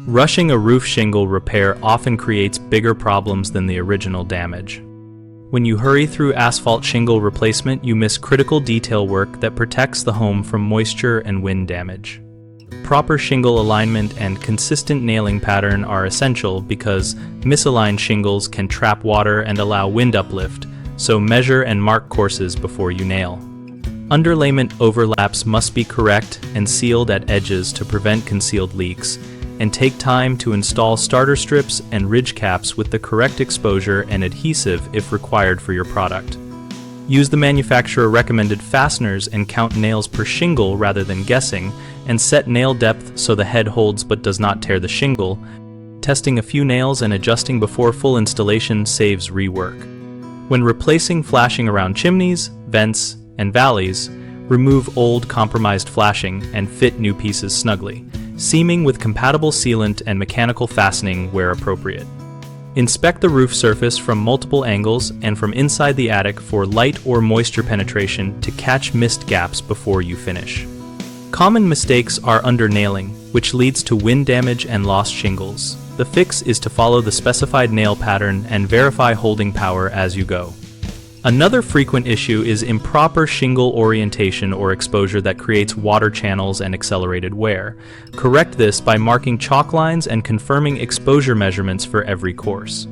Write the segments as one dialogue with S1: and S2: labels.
S1: Rushing a roof shingle repair often creates bigger problems than the original damage. When you hurry through asphalt shingle replacement, you miss critical detail work that protects the home from moisture and wind damage. Proper shingle alignment and consistent nailing pattern are essential because misaligned shingles can trap water and allow wind uplift, so measure and mark courses before you nail. Underlayment overlaps must be correct and sealed at edges to prevent concealed leaks, and take time to install starter strips and ridge caps with the correct exposure and adhesive if required for your product. Use the manufacturer recommended fasteners and count nails per shingle rather than guessing, and set nail depth so the head holds but does not tear the shingle. Testing a few nails and adjusting before full installation saves rework. When replacing flashing around chimneys, vents, and valleys, remove old compromised flashing and fit new pieces snugly, seaming with compatible sealant and mechanical fastening where appropriate. Inspect the roof surface from multiple angles and from inside the attic for light or moisture penetration to catch missed gaps before you finish. Common mistakes are under-nailing, which leads to wind damage and lost shingles. The fix is to follow the specified nail pattern and verify holding power as you go. Another frequent issue is improper shingle orientation or exposure that creates water channels and accelerated wear. Correct this by marking chalk lines and confirming exposure measurements for every course.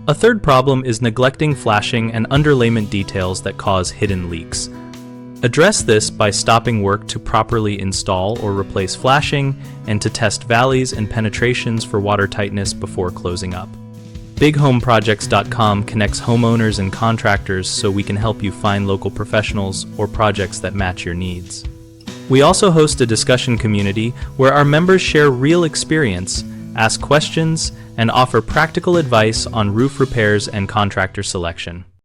S1: A third problem is neglecting flashing and underlayment details that cause hidden leaks. Address this by stopping work to properly install or replace flashing and to test valleys and penetrations for water tightness before closing up. BigHomeProjects.com connects homeowners and contractors so we can help you find local professionals or projects that match your needs. We also host a discussion community where our members share real experience, ask questions, and offer practical advice on roof repairs and contractor selection.